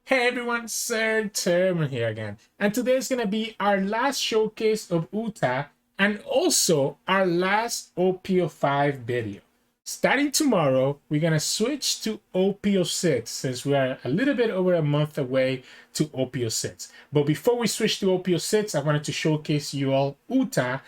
Hey everyone, Sirturmund here again, and today is going to be our last showcase of Uta and also our last OP05 video. Starting tomorrow, we're going to switch to OP06 since we are a little bit over a month away to OP06. But before we switch to OP06, I wanted to showcase you all Uta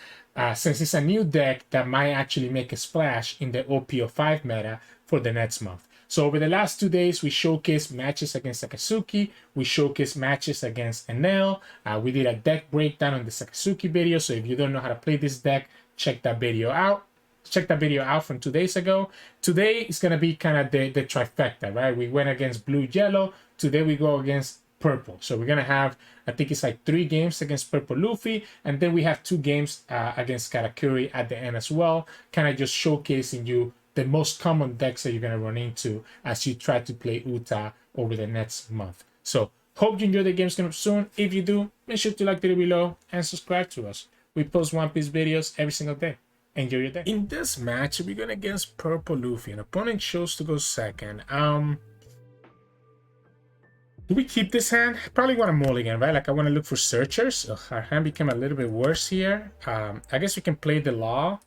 since it's a new deck that might actually make a splash in the OP05 meta for the next month. So over the last 2 days, we showcased matches against Akatsuki. We showcased matches against Enel. We did a deck breakdown on the Akatsuki video. So if you don't know how to play this deck, check that video out. Check that video out from 2 days ago. Today is going to be kind of the trifecta, right? We went against blue, yellow. Today we go against purple. So we're going to have, I think it's like 3 games against Purple Luffy. And then we have 2 games against Katakuri at the end as well. Kind of just showcasing you the most common decks that you're going to run into as you try to play Uta over the next month. So, hope you enjoy the games coming up soon. If you do, make sure to like the video below and subscribe to us. We post One Piece videos every single day. Enjoy your day. In this match, we're going against Purple Luffy. An opponent chose to go second. Do we keep this hand? Probably want a mulligan, right? Like I want to look for searchers. Ugh, our hand became a little bit worse here. I guess we can play the Law.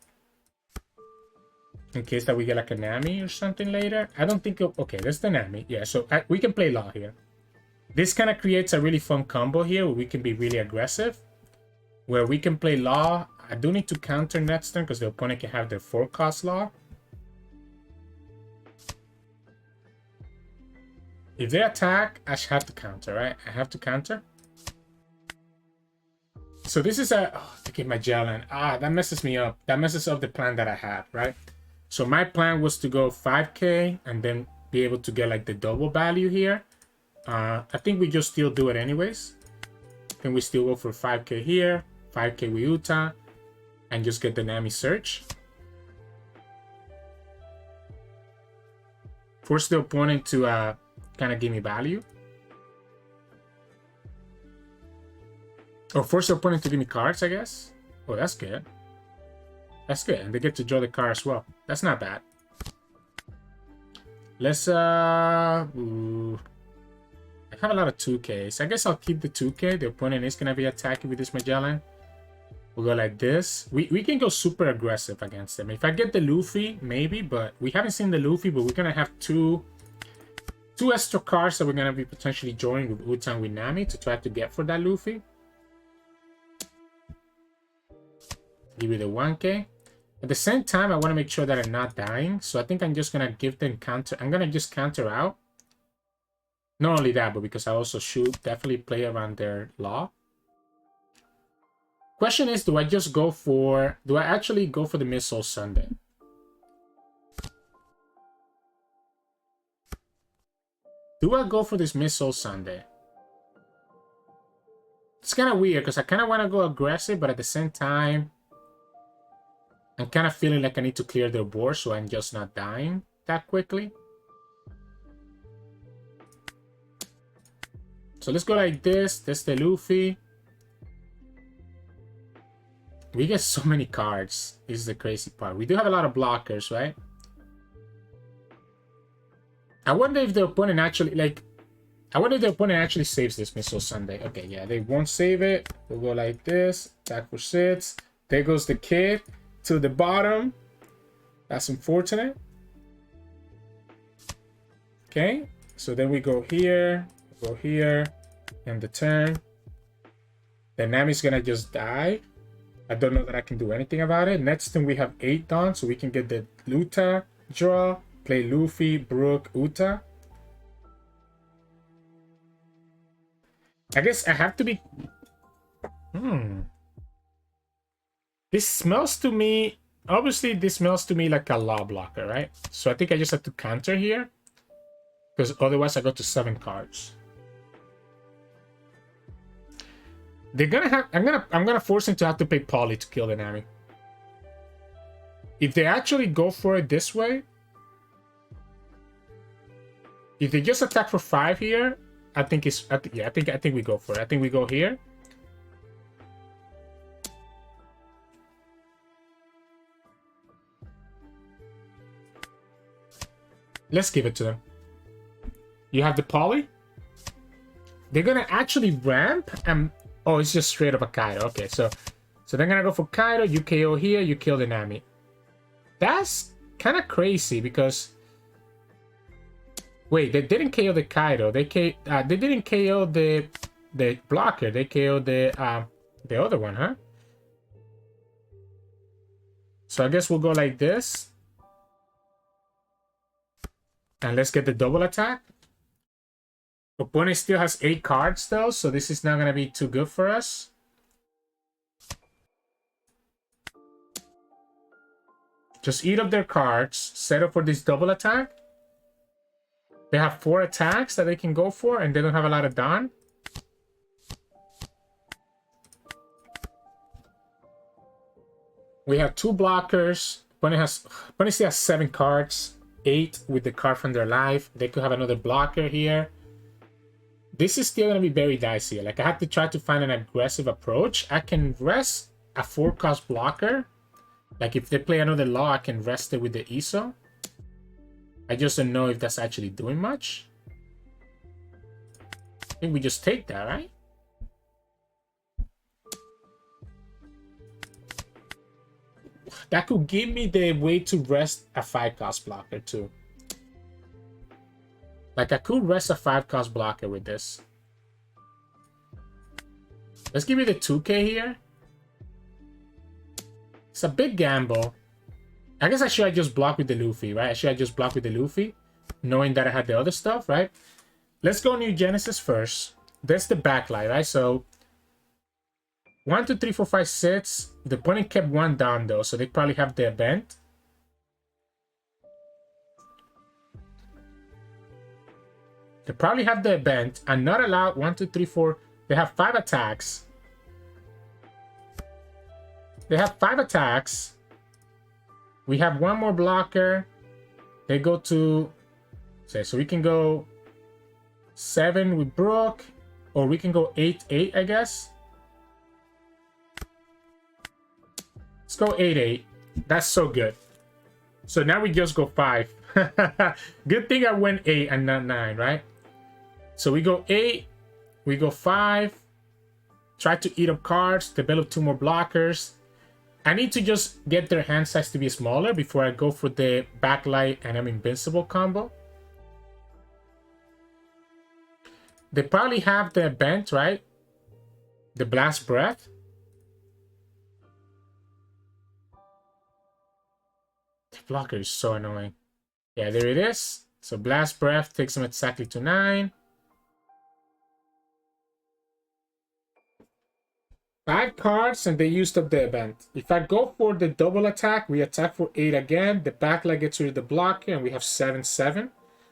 In case that we get like a Nami or something later. I don't think... Okay, that's the Nami. Yeah, so we can play Law here. This kind of creates a really fun combo here where we can be really aggressive. Where we can play Law. I do need to counter next turn because the opponent can have their 4-cost Law. If they attack, I should have to counter, right? I have to counter. So this is a... Oh, to get Magellan. Ah, that messes me up. That messes up the plan that I had, right? So my plan was to go 5k and then be able to get like the double value here. I think we just still do it anyways. Then we still go for 5k here, 5k with Uta, and just get the Nami search. Force the opponent to kind of give me value. Or force the opponent to give me cards, I guess. Oh, that's good. That's good, and they get to draw the card as well. That's not bad. Let's ooh. I have a lot of 2Ks. I guess I'll keep the 2K. The opponent is gonna be attacking with this Magellan. We'll go like this. We can go super aggressive against them. If I get the Luffy, maybe, but we haven't seen the Luffy, but we're gonna have two extra cards that we're gonna be potentially drawing with Uta and with Nami to try to get for that Luffy. Give you the 1K. At the same time, I want to make sure that I'm not dying. So I think I'm just going to give them counter. I'm going to just counter out. Not only that, but because I also should definitely play around their Law. Question is, do I just go for... Do I actually go for the Missile Sunday? Do I go for this Missile Sunday? It's kind of weird because I kind of want to go aggressive, but at the same time... I'm kind of feeling like I need to clear their board so I'm just not dying that quickly. So let's go like this. That's the Luffy. We get so many cards. This is the crazy part. We do have a lot of blockers, right? I wonder if the opponent actually, like... I wonder if the opponent actually saves this Missile Sunday. Okay, yeah, they won't save it. We'll go like this. Attack for 6. There goes the kid. To the bottom. That's unfortunate. Okay, so then we go here, and the turn. Then Nami's gonna just die. I don't know that I can do anything about it. Next turn we have 8 done, so we can get the Uta draw, play Luffy, Brook, Uta. I guess I have to be... This smells to me... Obviously, this smells to me like a Law blocker, right? So I think I just have to counter here. Because otherwise I go to 7 cards. They're gonna have... I'm gonna force him to have to pay Poly to kill the Nami. If they actually go for it this way... If they just attack for 5 here... I think it's... yeah, I think we go for it. I think we go here. Let's give it to them. You have the Poly? they're gonna actually ramp and oh, it's just straight up a Kaido. Okay, so they're gonna go for Kaido. You KO here, you kill the Nami. That's kind of crazy because wait, they didn't KO the Kaido. They didn't KO the blocker. They KO'd the other one, huh? So I guess we'll go like this. And let's get the double attack. Opponent still has 8 cards though, so this is not gonna be too good for us. Just eat up their cards, set up for this double attack. They have 4 attacks that they can go for, and they don't have a lot of Dawn. We have 2 blockers. Opponent still has 7 cards, 8 with the card from their life. They could have another blocker here. This is still going to be very dicey. Like, I have to try to find an aggressive approach. I can rest a 4-cost blocker. Like, if they play another Law, I can rest it with the Izo. I just don't know if that's actually doing much. I think we just take that, right? That could give me the way to rest a 5-cost blocker too. Like I could rest a 5-cost blocker with this. Let's give me the 2K here. It's a big gamble. I guess I should just block with the Luffy, right? I should just block with the Luffy, knowing that I had the other stuff, right? Let's go New Genesis first. That's the backlight, right? So 1, 2, 3, 4, 5, 6. The opponent kept 1 down though, so they probably have the event. They probably have the event and not allowed 1, 2, 3, 4. They have 5 attacks. They have 5 attacks. We have 1 more blocker. They go to, say, so we can go 7 with Brook, or we can go 8, 8, I guess. Let's go 8, 8. That's so good. So now we just go 5. Good thing I went 8 and not 9, right? So we go 8, we go 5. Try to eat up cards, develop 2 more blockers. I need to just get their hand size to be smaller before I go for the Backlight and I'm Invincible combo. They probably have the event, right? The Blast Breath. The blocker is so annoying. Yeah, there it is. So Blast Breath takes them exactly to 9. 5 cards and they used up the event. If I go for the double attack, we attack for 8 again. The backlight gets rid of the blocker and we have 7, 7.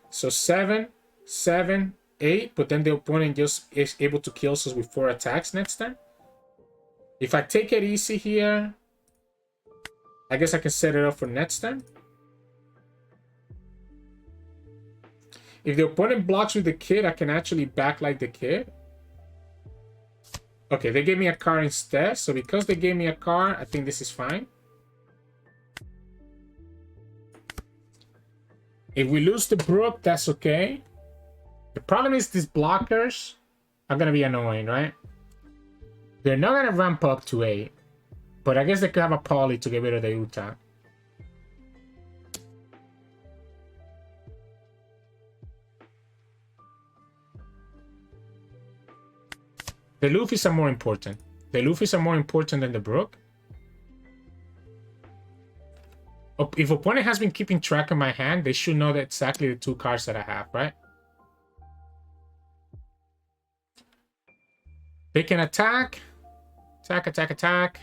So 7, 7, 8. But then the opponent just is able to kill us with 4 attacks next turn. If I take it easy here, I guess I can set it up for next turn. If the opponent blocks with the kid, I can actually backlight the kid. Okay, they gave me a card instead. So because they gave me a card, I think this is fine. If we lose the Brook, that's okay. The problem is these blockers are going to be annoying, right? They're not going to ramp up to 8. But I guess they could have a poly to get rid of the Uta. The Luffys are more important. The Luffys are more important than the Brook. If opponent has been keeping track of my hand, they should know that exactly the 2 cards that I have, right? They can attack. Attack, attack, attack.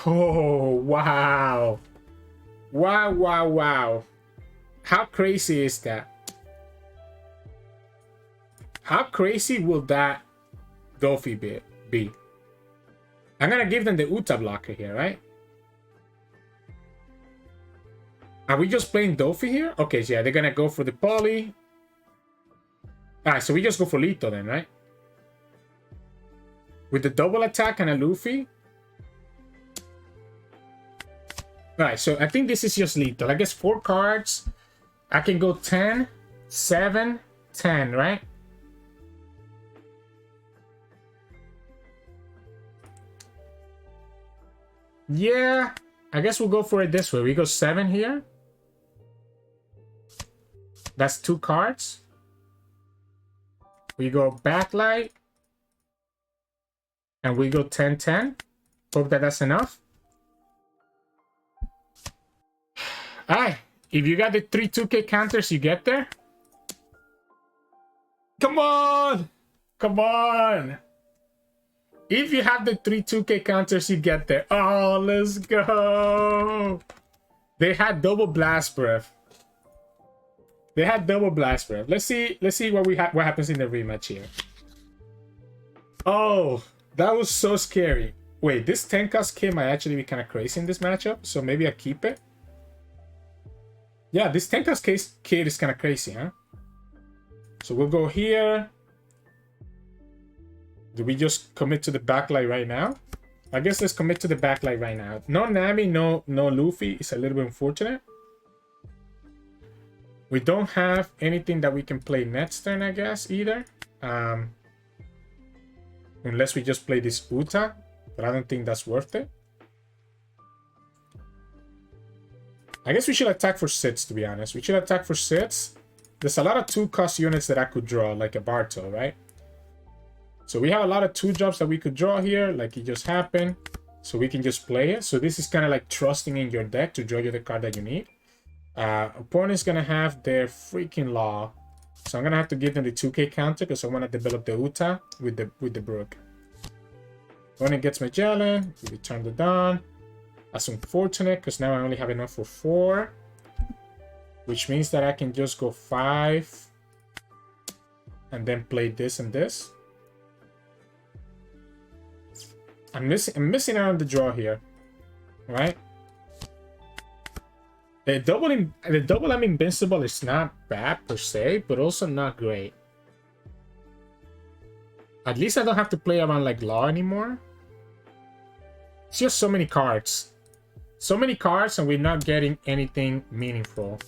Oh, wow. Wow, wow, wow. How crazy is that? How crazy will that Luffy be? I'm gonna give them the Uta blocker here, right? Are we just playing Luffy here? Okay, so yeah, they're gonna go for the poly. Alright, so we just go for Lito then, right? With the double attack and a Luffy. Alright, so I think this is just Lito. I guess 4 cards. I can go 10, 7, 10, right? Yeah, I guess we'll go for it this way. We go 7 here. That's 2 cards. We go Backlight. And we go 10, 10. Hope that that's enough. Alright, if you got the 3 2K counters, you get there. Come on! Come on! If you have the 3 2K counters, you get there. Oh, let's go! They had double blast breath. They had double blast breath. Let's see what happens in the rematch here. Oh, that was so scary. Wait, this 10 cost kid might actually be kind of crazy in this matchup, so maybe I keep it. Yeah, this 10 cost kid is kind of crazy, huh? So we'll go here. Do we just commit to the backlight right now? I guess let's commit to the backlight right now. No Nami, no Luffy. It's a little bit unfortunate. We don't have anything that we can play next turn, I guess, either. Unless we just play this Uta. But I don't think that's worth it. I guess we should attack for sits, to be honest. We should attack for sits. There's a lot of 2 cost units that I could draw, like a Barto, right? So we have a lot of 2 drops that we could draw here, like it just happened. So we can just play it. So this is kind of like trusting in your deck to draw you the card that you need. Opponent's going to have their freaking Law. So I'm going to have to give them the 2K counter because I want to develop the Uta with the Brook. Opponent gets Magellan. We return the Dawn. That's unfortunate because now I only have enough for 4. Which means that I can just go 5. And then play this and this. I'm missing out on the draw here. Right? The double I'm Invincible is not bad per se, but also not great. At least I don't have to play around like Law anymore. It's just so many cards. So many cards and we're not getting anything meaningful.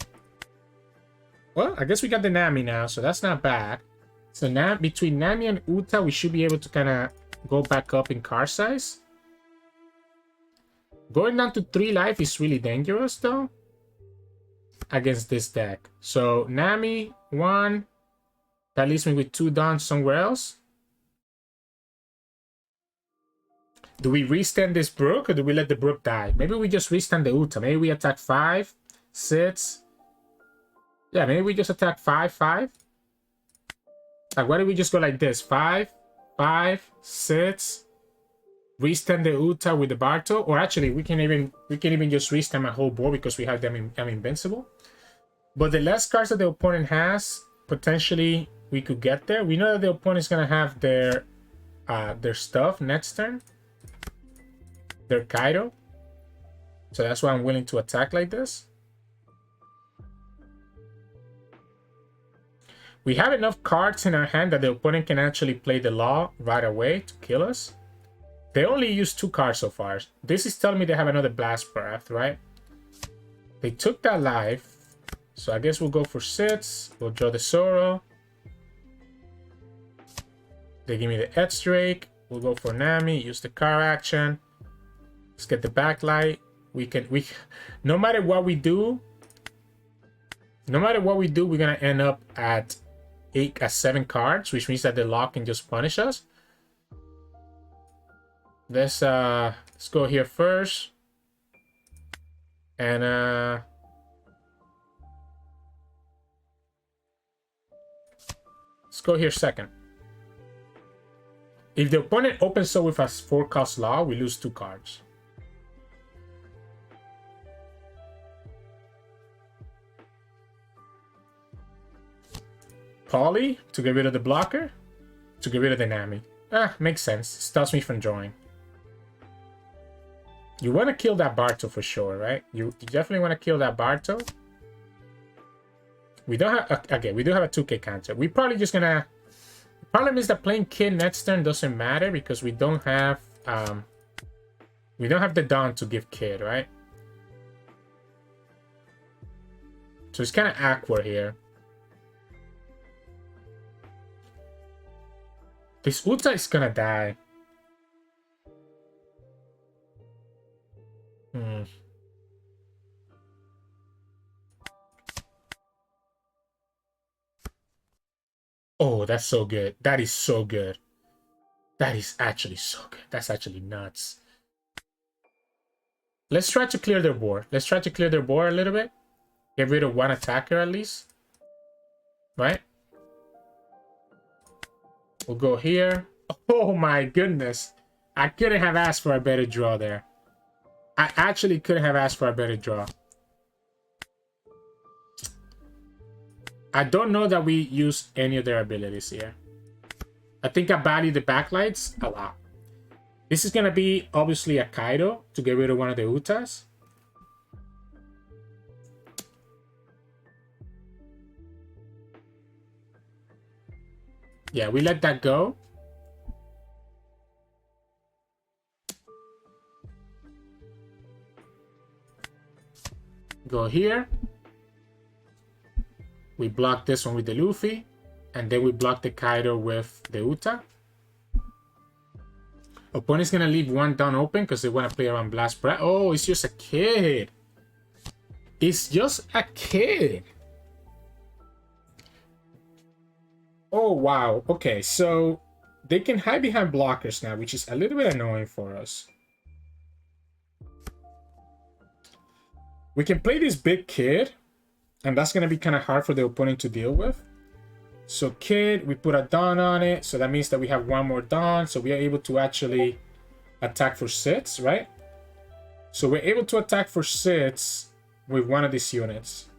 Well, I guess we got the Nami now, so that's not bad. So now between Nami and Uta, we should be able to kind of go back up in card size. Going down to 3 life is really dangerous though. Against this deck. So Nami, 1. That leaves me with 2 Dons somewhere else. Do we restand this Brook or do we let the Brook die? Maybe we just restand the Uta. Maybe we attack 5, 6. Yeah, maybe we just attack 5, 5. Like, why don't we just go like this? 5, 5, 6. Restand the Uta with the Barto. Or actually, we can even just restand my whole board because we have them I'm Invincible. But the less cards that the opponent has, potentially we could get there. We know that the opponent is gonna have their stuff next turn. Their Kaido. So that's why I'm willing to attack like this. We have enough cards in our hand that the opponent can actually play the Law right away to kill us. They only used 2 cards so far. This is telling me they have another Blast Breath, right? They took that life. So I guess we'll go for 6. We'll draw the Zoro. They give me the Edge Drake. We'll go for Nami. Use the car action. Let's get the Backlight. No matter what we do, we're gonna end up at 7 cards, which means that the Law can just punish us. Let's go here first. And let's go here second. If the opponent opens up with a 4-cost Law, we lose 2 cards. Poly to get rid of the blocker, to get rid of the Nami. Makes sense. Stops me from drawing. You want to kill that Barto for sure, right? You definitely want to kill that Barto. We don't have... Okay, we do have a 2K counter. We probably just gonna... The problem is that playing Kid next turn doesn't matter because we don't have... we don't have the Dawn to give Kid, right? So it's kind of awkward here. This Uta is gonna die. Oh, that's so good. That is so good. That is actually so good. That's actually nuts. Let's try to clear their board. Let's try to clear their board a little bit. Get rid of one attacker at least. Right? We'll go here. Oh my goodness. I couldn't have asked for a better draw there. I actually couldn't have asked for a better draw. I don't know that we use any of their abilities here. I think I value the backlights a lot. This is going to be obviously a Kaido to get rid of one of the Utas. Yeah, we let that go. Go here. We block this one with the Luffy. And then we block the Kaido with the Uta. Opponent's going to leave one down open because they want to play around Blast Breath. Oh, it's just a kid. It's just a kid. Oh, wow. Okay, so they can hide behind blockers now, which is a little bit annoying for us. We can play this big kid, and that's going to be kind of hard for the opponent to deal with. So kid, we put a Dawn on it, so that means that we have one more Dawn, so we are able to actually attack for 6, right? So we're able to attack for 6 with one of these units.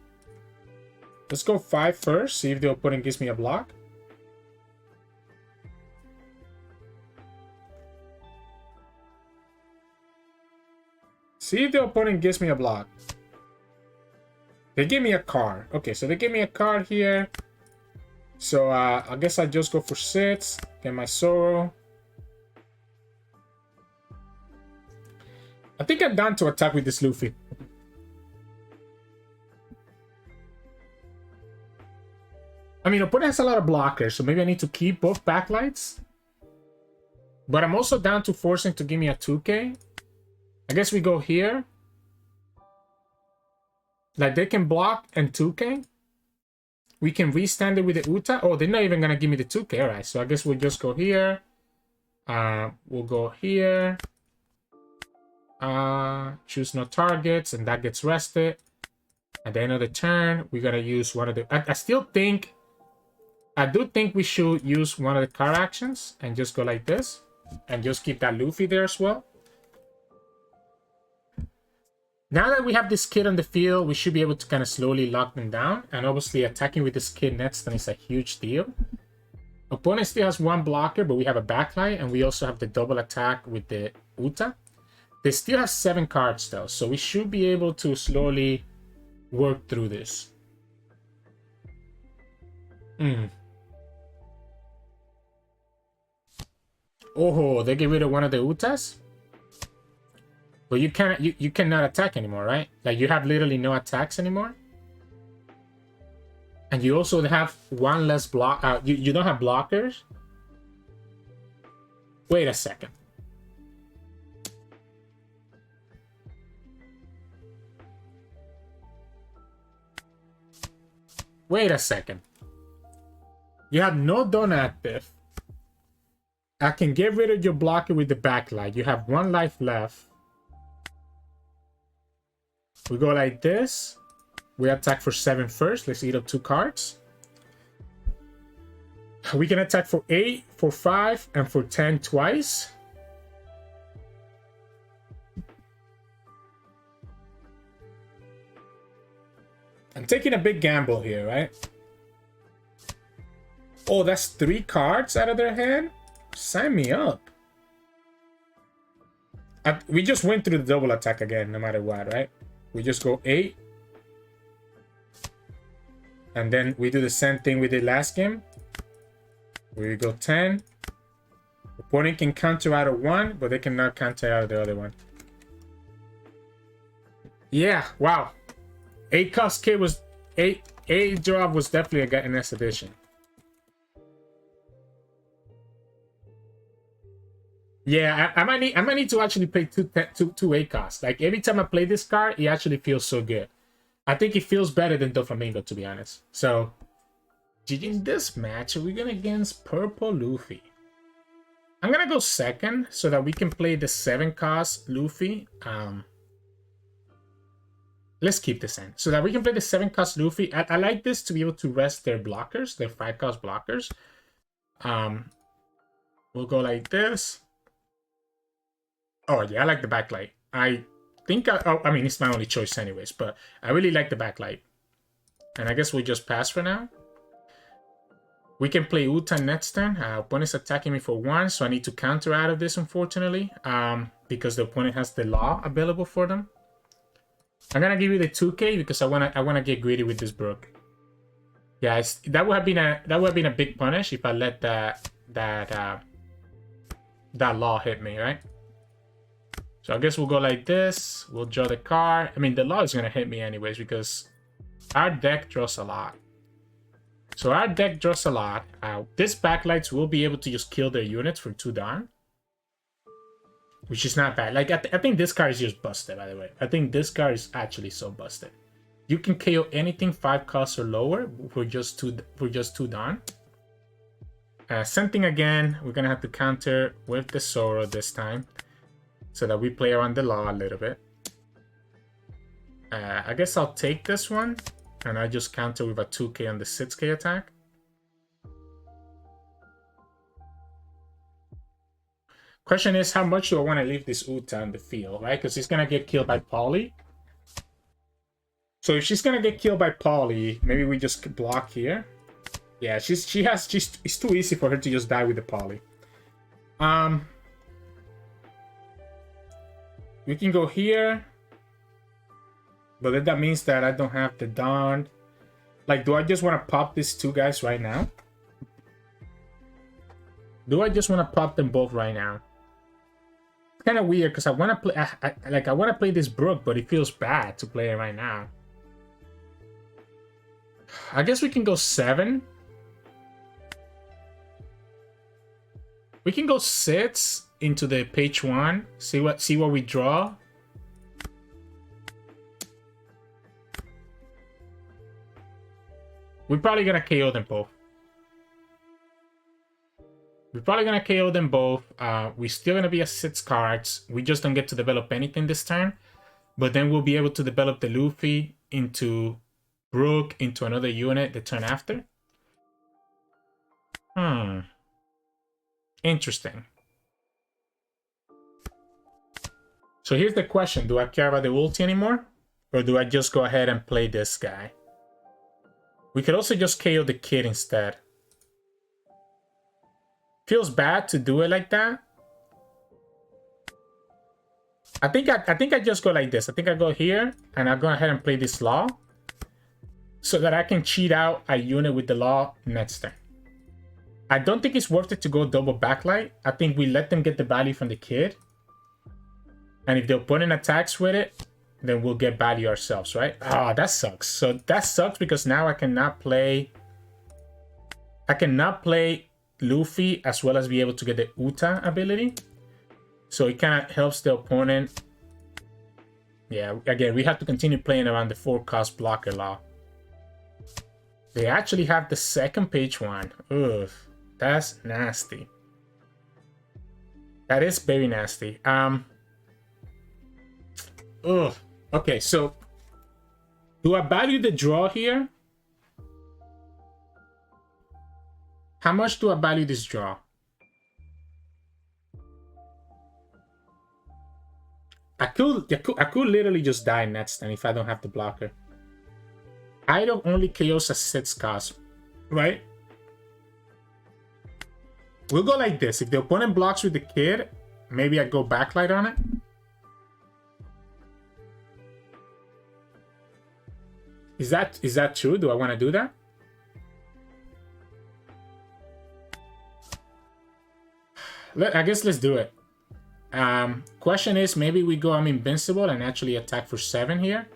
Let's go 5 first, see if the opponent gives me a block. See if the opponent gives me a block. They give me a card. Okay, so they give me a card here. So I guess I just go for 6. Get my Zoro. I think I'm down to attack with this Luffy. I mean, opponent has a lot of blockers, so maybe I need to keep both backlights. But I'm also down to forcing to give me a 2K. I guess we go here. Like, they can block and 2K. We can restand it with the Uta. Oh, they're not even going to give me the 2K. All right, so I guess we'll just go here. We'll go here. Choose no targets, and that gets rested. At the end of the turn, we're going to use one of the... I do think we should use one of the card actions and just go like this. And just keep that Luffy there as well. Now that we have this kid on the field, we should be able to kind of slowly lock them down. And obviously attacking with this kid next then is a huge deal. Opponent still has one blocker, but we have a backlight. And we also have the double attack with the Uta. They still have 7 cards though. So we should be able to slowly work through this. Oh, they get rid of one of the Utas? But you cannot attack anymore, right? Like, you have literally no attacks anymore. And you also have one less block. You don't have blockers. Wait a second. Wait a second. You have no Dawn active. I can get rid of your blocker with the backlight. You have 1 life left. We go like this. We attack for 7 first. Let's eat up 2 cards. We can attack for 8, for 5, and for 10 twice. I'm taking a big gamble here, right? Oh, that's 3 cards out of their hand? Sign me up. We just went through the double attack again, no matter what, right? We just go 8. And then we do the same thing we did last game. We go 10. Opponent can counter out of 1, but they cannot counter out of the other one. Yeah, wow. 8 cost kid was A drop was definitely a get in this edition. Yeah, I might need to actually play two ACOS. Like every time I play this card, it actually feels so good. I think it feels better than Doflamingo, to be honest. So, in this match, we're gonna against Purple Luffy. I'm gonna go second so that we can play the 7-cost Luffy. Let's keep this in so that we can play the 7-cost Luffy. I like this to be able to rest their blockers, their 5-cost blockers. We'll go like this. Oh yeah, I like the backlight. I think I mean, it's my only choice anyways, but I really like the backlight. And I guess we just pass for now. We can play Uta next turn. Opponent's attacking me for 1, so I need to counter out of this, unfortunately, because the opponent has the law available for them. I'm gonna give you the 2K because I wanna get greedy with this Brook. Yeah, that would have been a big punish if I let that law hit me, right? So I guess we'll go like this. We'll draw the card. I mean, the law is gonna hit me anyways because our deck draws a lot. So our deck draws a lot. This backlights will be able to just kill their units for 2 down, which is not bad. Like I think this card is just busted. By the way, I think this card is actually so busted. You can KO anything 5 costs or lower for just two down. Same thing again. We're gonna have to counter with the Zoro this time, so that we play around the law a little bit. I guess I'll take this one, and I just counter with a 2K on the 6K attack. Question is, how much do I want to leave this Uta on the field, right? Because he's going to get killed by Polly. So if she's going to get killed by Polly, maybe we just block here. Yeah, it's too easy for her to just die with the Polly. We can go here. But then that means that I don't have the Dawn. Like, do I just want to pop these 2 guys right now? Do I just want to pop them both right now? It's kind of weird because I want to play. I want to play this Brook, but it feels bad to play it right now. I guess we can go 7. We can go 6 into the page 1. See what we draw. We're probably gonna KO them both. We're still gonna be at 6 cards. We just don't get to develop anything this turn. But then we'll be able to develop the Luffy into Brook, into another unit the turn after. Interesting. So here's the question. Do I care about the ulti anymore? Or do I just go ahead and play this guy? We could also just KO the kid instead. Feels bad to do it like that. I think I just go like this. I think I go here and I go ahead and play this law so that I can cheat out a unit with the law next turn. I don't think it's worth it to go double backlight. I think we let them get the value from the kid. And if the opponent attacks with it, then we'll get value ourselves, right? Oh, that sucks. So that sucks because now I cannot play Luffy as well as be able to get the Uta ability. So it kind of helps the opponent. Yeah, again, we have to continue playing around the 4-cost blocker law. They actually have the second page 1. Ugh, that's nasty. That is very nasty. Ugh. Okay, so do I value the draw here? How much do I value this draw? I could literally just die next time if I don't have the blocker. I don't only KOs a 6 cost, right? We'll go like this. If the opponent blocks with the kid, maybe I go backlight on it. Is that true? Do I want to do that? I guess let's do it. Question is, maybe we go I'm Invincible and actually attack for 7 here.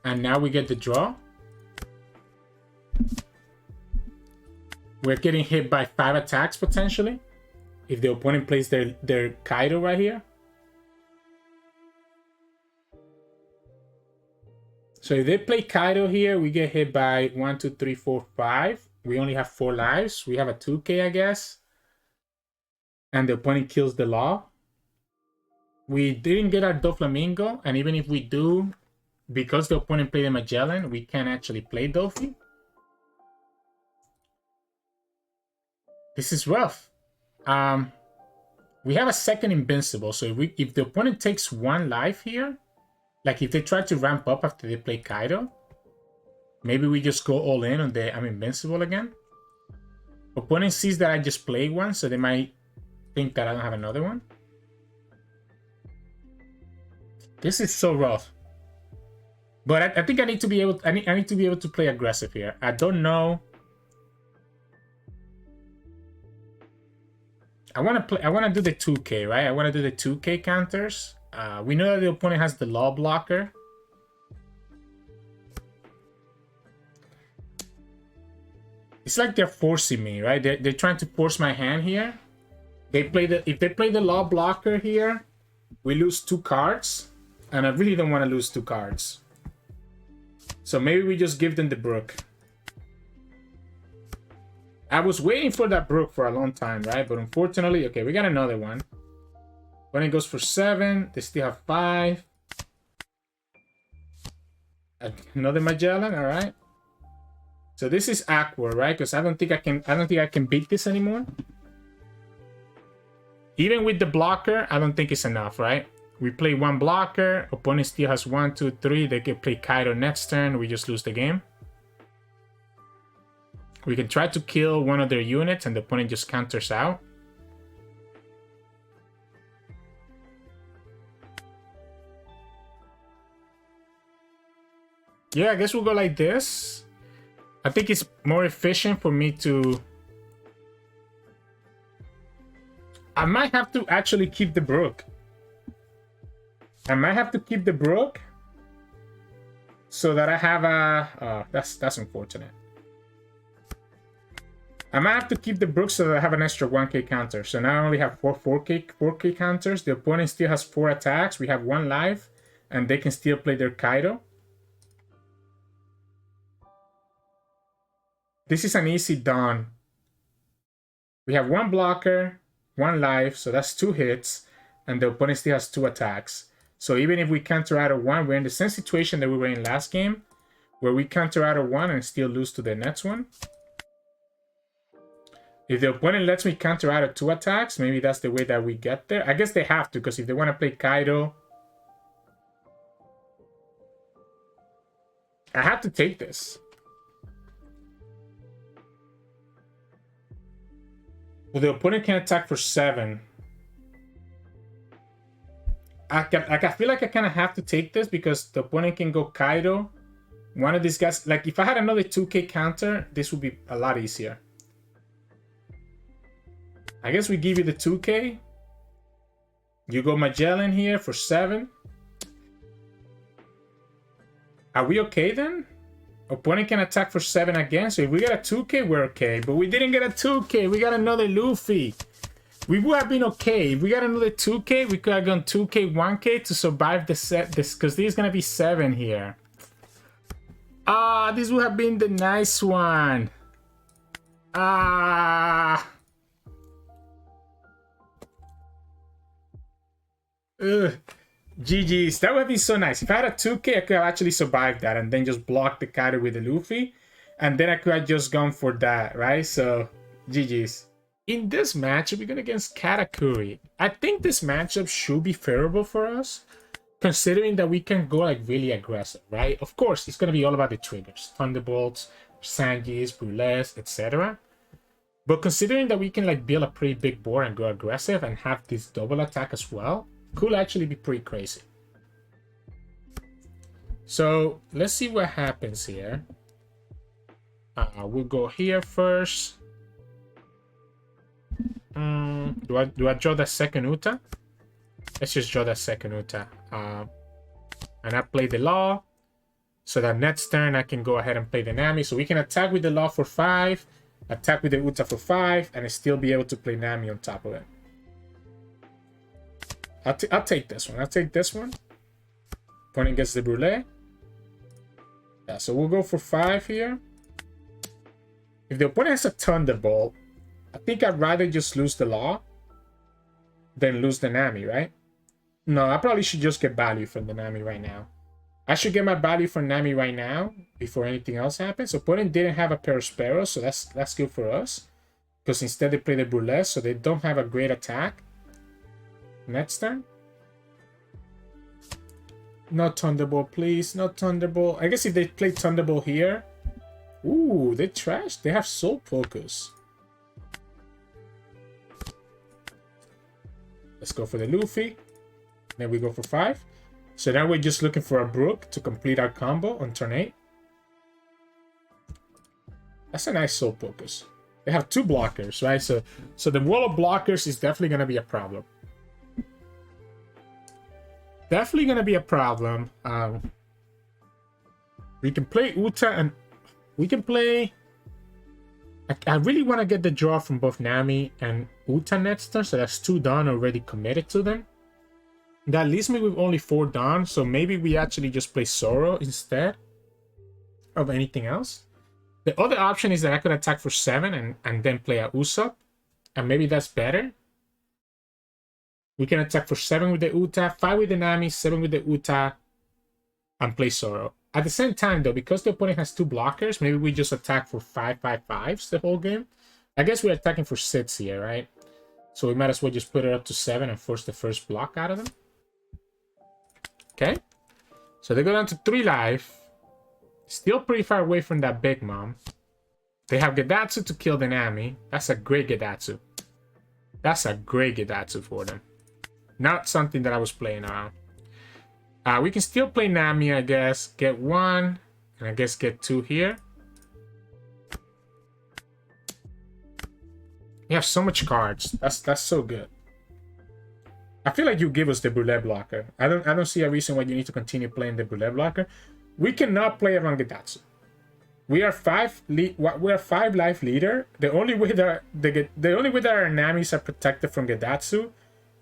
And now we get the draw. We're getting hit by 5 attacks potentially if the opponent plays their Kaido right here. So if they play Kaido here, we get hit by 1, 2, 3, 4, 5. We only have 4 lives. We have a 2K, I guess. And the opponent kills the Law. We didn't get our Doflamingo, and even if we do, because the opponent played a Magellan, we can't actually play Dofi. This is rough. We have a second Invincible, so if the opponent takes 1 life here, like if they try to ramp up after they play Kaido, maybe we just go all in on the I'm Invincible again. Opponent sees that I just played one, so they might think that I don't have another one. This is so rough. But I think I need to be able I need to be able to play aggressive here. I don't know. I want to do the 2K, right? I want to do the 2K counters. We know that the opponent has the Law blocker. It's like they're forcing me, right? They're trying to force my hand here. If they play the Law blocker here, we lose 2 cards. And I really don't want to lose 2 cards. So maybe we just give them the Brook. I was waiting for that Brook for a long time, right? But unfortunately, okay, we got another one. When it goes for 7, they still have 5. Another Magellan, all right. So this is awkward, right? Because I don't think I can beat this anymore. Even with the blocker, I don't think it's enough, right? We play 1 blocker. Opponent still has 1, 2, 3. They can play Kaido next turn. We just lose the game. We can try to kill one of their units and the opponent just counters out. Yeah, I guess we'll go like this. I think it's more efficient for me to... I might have to actually keep the Brook. I might have to keep the Brook so that I have a... that's unfortunate. I might have to keep the Brook so that I have an extra 1K counter. So now I only have 4K counters. The opponent still has 4 attacks. We have 1 life, and they can still play their Kaido. This is an easy done. We have 1 blocker, 1 life, so that's 2 hits, and the opponent still has 2 attacks. So even if we counter out of 1, we're in the same situation that we were in last game, where we counter out of 1 and still lose to the next one. If the opponent lets me counter out of 2 attacks, maybe that's the way that we get there. I guess they have to, because if they want to play Kaido, I have to take this. Well, the opponent can attack for 7. I feel like I kind of have to take this because the opponent can go Kaido. One of these guys, like if I had another 2K counter, this would be a lot easier. I guess we give you the 2K. You go Magellan here for 7. Are we okay then? Opponent can attack for 7 again. So if we get a 2K, we're okay. But we didn't get a 2K. We got another Luffy. We would have been okay. If we got another 2K, we could have gone 2K, 1K to survive the set. This because there's gonna be 7 here. Ah, this would have been the nice one. Ah. Ugh. GG's. That would have been so nice. If I had a 2K, I could have actually survived that and then just blocked the Kaido with the Luffy. And then I could have just gone for that, right? So, GG's. In this matchup, we're going against Katakuri. I think this matchup should be favorable for us, considering that we can go like really aggressive, right? Of course, it's going to be all about the triggers. Thunderbolts, Sanjis, Brules, etc. But considering that we can like build a pretty big board and go aggressive and have this double attack as well, could actually be pretty crazy. So let's see what happens here. We'll go here first. Do I draw the second Uta? Let's just draw that second Uta. And I play the Law. So that next turn I can go ahead and play the Nami. So we can attack with the Law for 5, attack with the Uta for 5, and still be able to play Nami on top of it. I'll take this one. I'll take this one. Opponent gets the Brûlée. Yeah, so we'll go for 5 here. If the opponent has a Thunderbolt, I think I'd rather just lose the Law than lose the Nami, right? No, I probably should just get value from the Nami right now. I should get my value from Nami right now before anything else happens. Opponent didn't have a pair of Sparrows, so that's good for us. Because instead they play the Brûlée, so they don't have a great attack. Next turn. No Thunderbolt, please. No Thunderbolt. I guess if they play Thunderbolt here... Ooh, they trashed. They have Soul Focus. Let's go for the Luffy. Then we go for 5. So now we're just looking for a Brook to complete our combo on turn 8. That's a nice Soul Focus. They have 2 blockers, right? So the wall of blockers is definitely going to be a problem. Definitely going to be a problem. We can play Uta and we can play... I really want to get the draw from both Nami and Uta next turn, so that's 2 done already committed to them. That leaves me with only 4 done, so maybe we actually just play Zoro instead of anything else. The other option is that I could attack for 7 and then play a Usopp, and maybe that's better. We can attack for 7 with the Uta, 5 with the Nami, 7 with the Uta, and play Zoro. At the same time, though, because the opponent has 2 blockers, maybe we just attack for 5/5/5s the whole game. I guess we're attacking for 6 here, right? So we might as well just put it up to 7 and force the first block out of them. Okay. So they go down to 3 life. Still pretty far away from that Big Mom. They have Gedatsu to kill the Nami. That's a great Gedatsu. That's a great Gedatsu for them. Not something that I was playing around. We can still play Nami, I guess. Get 1, and I guess get 2 here. You have so much cards. That's so good. I feel like you give us the Brûlée blocker. I don't see a reason why you need to continue playing the Brûlée blocker. We cannot play around Gedatsu. We are 5 life leader. The only way that our Namis are protected from Gedatsu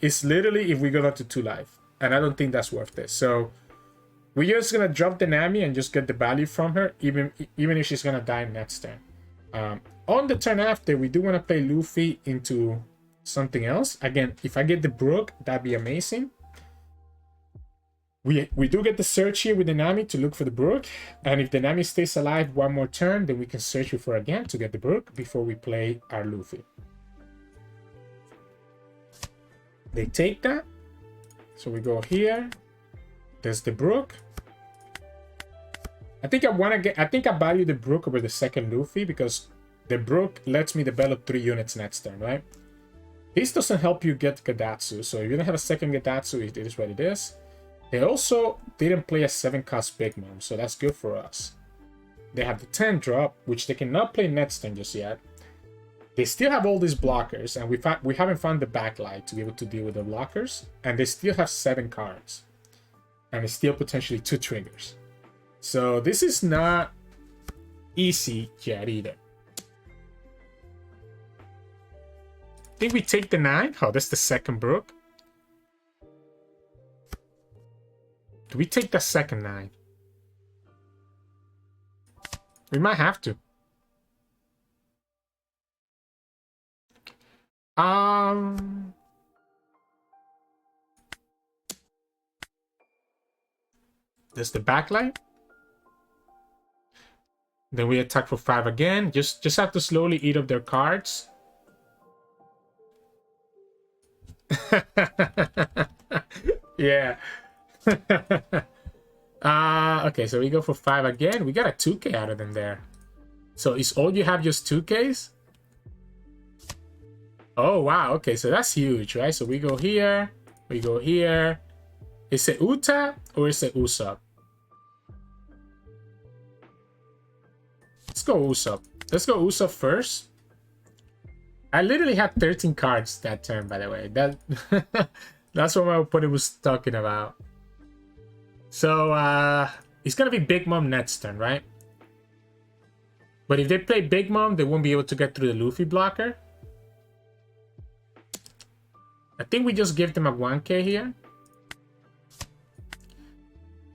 is literally if we go down to 2 life. And I don't think that's worth it. So we're just gonna drop the Nami and just get the value from her, even if she's gonna die next turn. On the turn after, we do want to play Luffy into something else. Again, if I get the Brook, that'd be amazing. We do get the search here with the Nami to look for the Brook. And if the Nami stays alive 1 more turn, then we can search for her again to get the Brook before we play our Luffy. They take that. So we go here. There's the Brook. I think I value the Brook over the second Luffy because the Brook lets me develop 3 units next turn, right? This doesn't help you get Gedatsu, so if you don't have a second Gedatsu, it is what it is. They also didn't play a 7-cost Big Mom, so that's good for us. They have the 10 drop, which they cannot play next turn just yet. They still have all these blockers, and we haven't found the Backlight to be able to deal with the blockers, and they still have 7 cards. And it's still potentially 2 triggers. So this is not easy yet either. I think we take the 9. Oh, that's the second Brook. Do we take the second 9? We might have to. There's the Backlight. Then we attack for 5 again. Just have to slowly eat up their cards. Yeah. Okay, so we go for 5 again. We got a 2k out of them there. So is all you have just 2ks? Oh, wow. Okay, so that's huge, right? So we go here. We go here. Is it Uta or is it Usopp? Let's go Usopp. Let's go Usopp first. I literally had 13 cards that turn, by the way. That's what my opponent was talking about. So, It's gonna be Big Mom next turn, right? But if they play Big Mom, they won't be able to get through the Luffy blocker. I think we just give them a 1k here.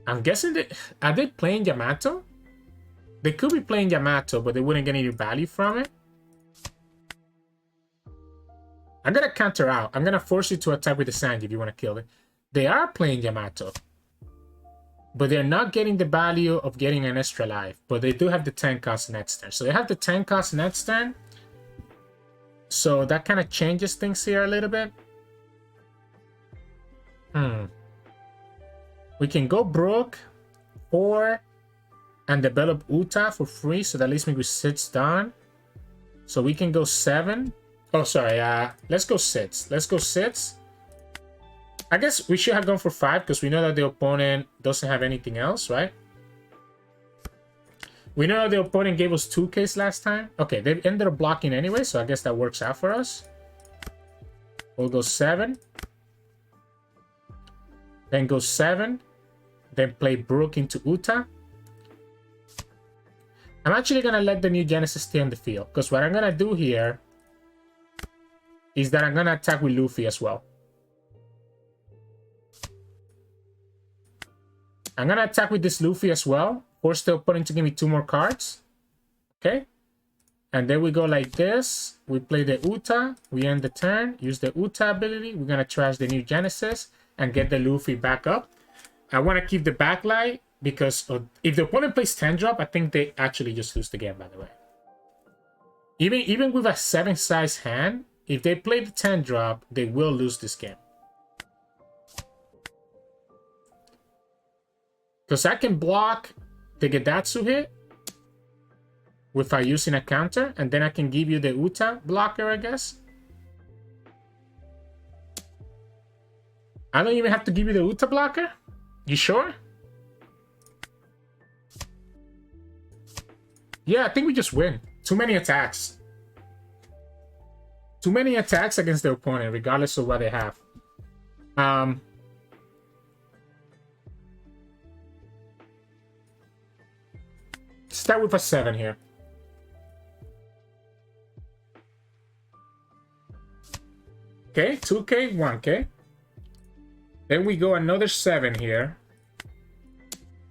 I'm guessing that... Are they playing Yamato? They could be playing Yamato, but they wouldn't get any value from it. I'm gonna counter out. I'm gonna force you to attack with the Sanji if you want to kill it. They are playing Yamato. But they're not getting the value of getting an extra life. But they do have the 10 cost next turn. So they have the 10 cost next turn. So that kind of changes things here a little bit. We can go Brook 4 and develop Uta for free. So that leaves me with 6 done. So we can go 7. Oh, sorry. Let's go 6. Let's go 6. I guess we should have gone for 5 because we know that the opponent doesn't have anything else, right? We know that the opponent gave us 2Ks last time. Okay, they ended up blocking anyway, so I guess that works out for us. We'll go 7. Then go 7. Then play Brook into Uta. I'm actually going to let the New Genesis stay on the field because what I'm going to do here is that I'm going to attack with Luffy as well. I'm going to attack with this Luffy as well. Force the opponent to give me 2 more cards. Okay. And then we go like this. We play the Uta. We end the turn. Use the Uta ability. We're going to trash the New Genesis and get the Luffy back up. I want to keep the Backlight because if the opponent plays 10 drop, I think they actually just lose the game, by the way. Even with a 7 size hand, if they play the 10 drop, they will lose this game. Because I can block the Gedatsu hit without using a counter, and then I can give you the Uta blocker, I guess. I don't even have to give you the Uta blocker? You sure? Yeah, I think we just win. Too many attacks. Too many attacks against the opponent, regardless of what they have. Start with a 7 here. Okay, 2k, 1k. Then we go another 7 here.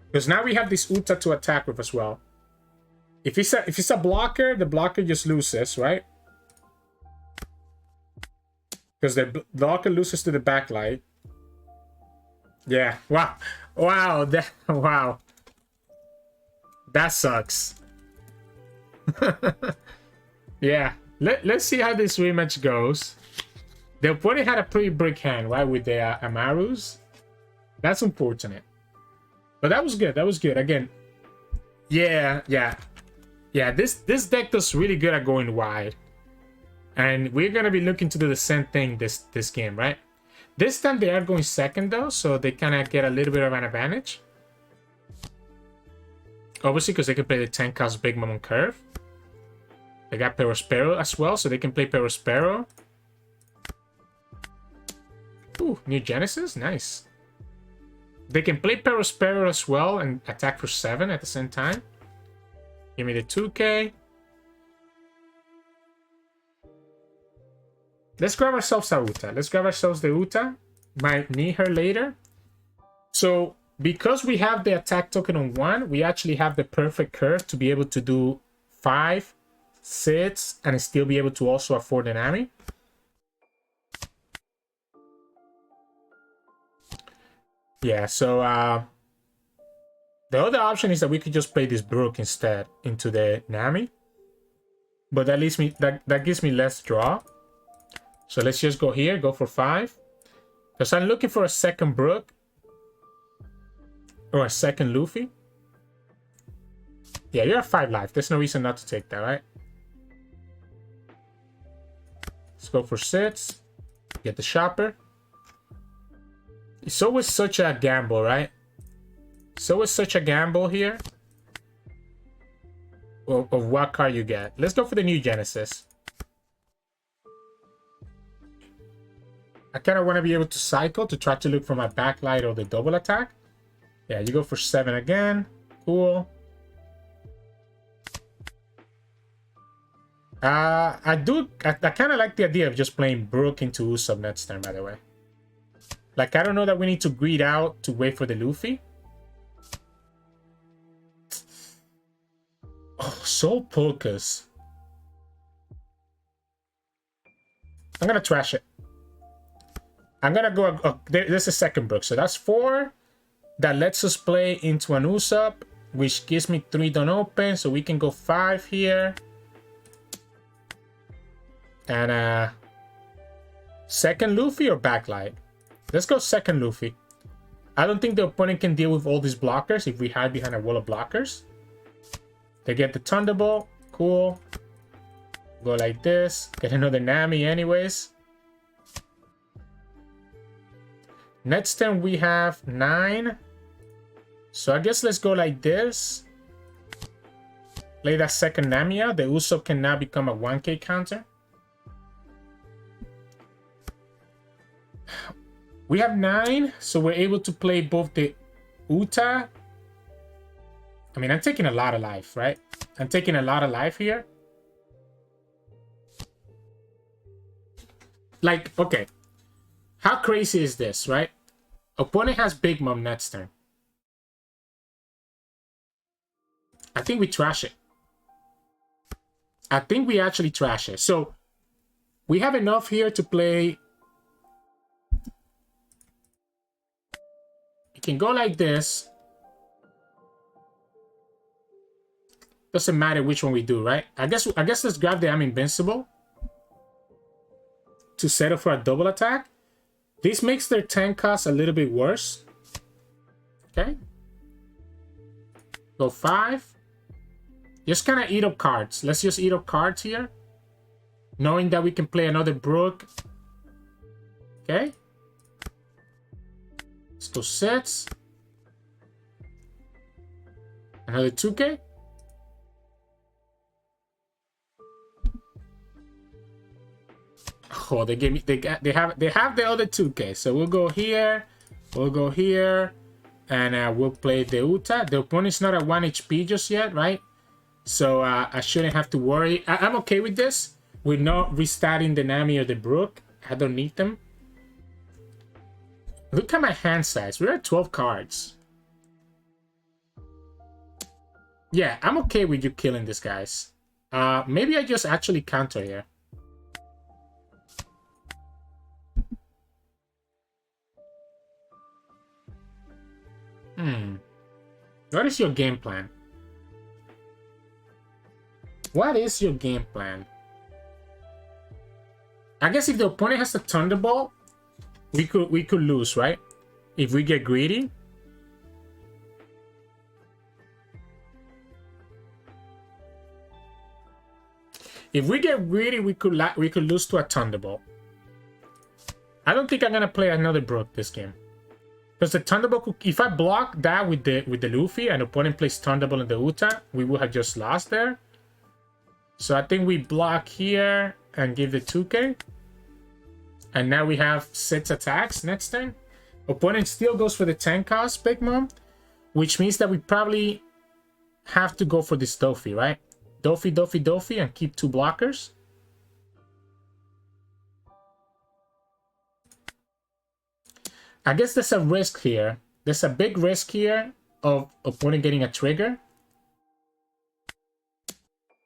Because now we have this Uta to attack with as well. If it's a blocker, the blocker just loses, right? Because the blocker loses to the Backlight. Yeah, wow. Wow, wow. That sucks. Yeah, let's see how this rematch goes. The opponent had a pretty big hand, right, with the Amarus. That's unfortunate. But that was good. That was good. Again, yeah. This deck does really good at going wide. And we're going to be looking to do the same thing this game, right? This time they are going second, though, so they kind of get a little bit of an advantage. Obviously, because they can play the 10 cost Big Mom on curve. They got Perospero as well, so they can play Perospero. Ooh, New Genesis? Nice. They can play Perospero as well and attack for 7 at the same time. Give me the 2k. Let's grab ourselves a Uta. Let's grab ourselves the Uta. Might need her later. So, because we have the attack token on 1, we actually have the perfect curve to be able to do 5, 6, and still be able to also afford the Nami. Yeah, so the other option is that we could just play this Brook instead into the Nami. But that leaves me that gives me less draw. So let's just go here, go for 5. Because I'm looking for a second Brook. Or a second Luffy. Yeah, you're at 5 life. There's no reason not to take that, right? Let's go for 6. Get the Chopper. It's always such a gamble, right? It's always such a gamble here. Of what card you get. Let's go for the New Genesis. I kind of want to be able to cycle to try to look for my Backlight or the double attack. Yeah, you go for 7 again. Cool. I kind of like the idea of just playing Brook into Usopp next turn, by the way. Like, I don't know that we need to greed out to wait for the Luffy. Oh, Soul Polkas. I'm gonna trash it. I'm gonna go... there's a second Brook, so that's 4. That lets us play into an Usopp, which gives me 3 don't open, so we can go 5 here. And second Luffy or Backlight? Let's go second Luffy. I don't think the opponent can deal with all these blockers if we hide behind a wall of blockers. They get the Thunderbolt. Cool. Go like this. Get another Nami anyways. Next turn we have 9. So I guess let's go like this. Play that second Nami out. The Usopp can now become a 1k counter. We have 9, so we're able to play both the Uta. I mean, I'm taking a lot of life, right? I'm taking a lot of life here. Like, okay. How crazy is this, right? Opponent has Big Mom next turn. I think we trash it. I think we actually trash it. So, we have enough here to play... Can go like this. Doesn't matter which one we do, right? I guess let's grab the I'm Invincible to settle for a double attack. This makes their 10 cost a little bit worse. Okay. Go 5. Just kind of eat up cards. Let's just eat up cards here. Knowing that we can play another Brook. Okay. Let's go 6. Another 2k. Oh, they gave me they have the other 2k. So we'll go here. We'll go here. And we'll play the Uta. The opponent's not at 1 HP just yet, right? So I shouldn't have to worry. I'm okay with this. We're not restarting the Nami or the Brook. I don't need them. Look at my hand size. We're at 12 cards. Yeah, I'm okay with you killing these guys. Maybe I just actually counter here. What is your game plan? What is your game plan? I guess if the opponent has the Thunderbolt, we could lose, right? If we get greedy. If we get greedy, we could lose to a Thunderbolt. I don't think I'm gonna play another Brook this game. Because the Thunderbolt could, if I block that with the Luffy and the opponent plays Thunderbolt in the Uta, we would have just lost there. So I think we block here and give the 2k. And now we have 6 attacks next turn. Opponent still goes for the 10 cost, Big Mom. Which means that we probably have to go for this Dofi, right? Dofi, and keep 2 blockers. I guess there's a risk here. There's a big risk here of opponent getting a trigger.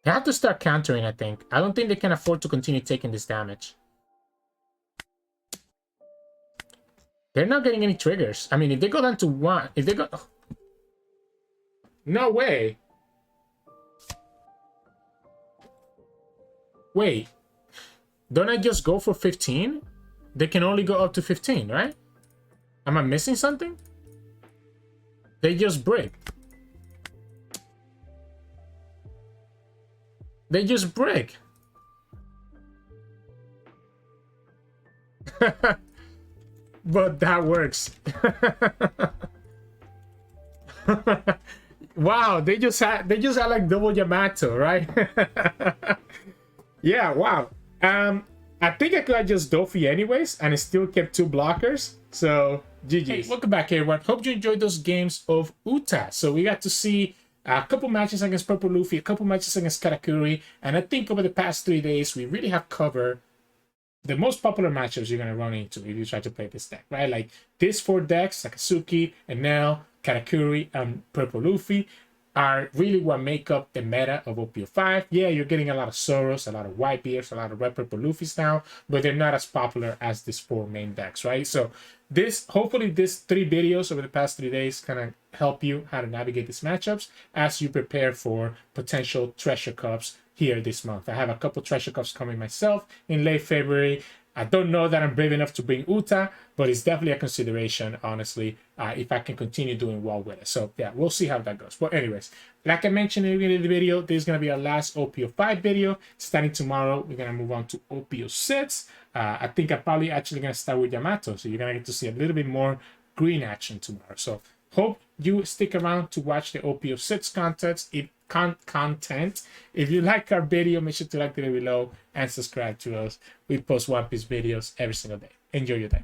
They have to start countering, I think. I don't think they can afford to continue taking this damage. They're not getting any triggers. I mean, if they go down to 1, if they go... Oh. No way. Wait. Don't I just go for 15? They can only go up to 15, right? Am I missing something? They just break. They just break. But that works. Wow, they just had like double Yamato, right? Yeah, wow. I think I could have just Dofi anyways, and it still kept 2 blockers. So GG's. Hey, welcome back, everyone. Hope you enjoyed those games of Uta. So we got to see a couple matches against Purple Luffy, a couple matches against Katakuri, and I think over the past 3 days, we really have covered the most popular matchups you're going to run into if you try to play this deck, right? Like these 4 decks, Sakatsuki, Enel, Katakuri, and Purple Luffy, are really what make up the meta of OP05. Yeah, you're getting a lot of Zoros, a lot of Whitebeards, a lot of Red Purple Luffys now, but they're not as popular as these 4 main decks, right? So hopefully these 3 videos over the past 3 days kind of help you how to navigate these matchups as you prepare for potential treasure cups here this month. I have a couple treasure cups coming myself in late February. I don't know that I'm brave enough to bring Uta, but it's definitely a consideration, honestly, if I can continue doing well with it. So yeah, we'll see how that goes. But anyways, like I mentioned in the beginning of the video, this is going to be our last OP05 video. Starting tomorrow, we're going to move on to OP06. I think I'm probably actually going to start with Yamato. So you're going to get to see a little bit more green action tomorrow. So hope you stick around to watch the OP06 content. If you like our video, make sure to like the video below and subscribe to us. We post One Piece videos every single day. Enjoy your day.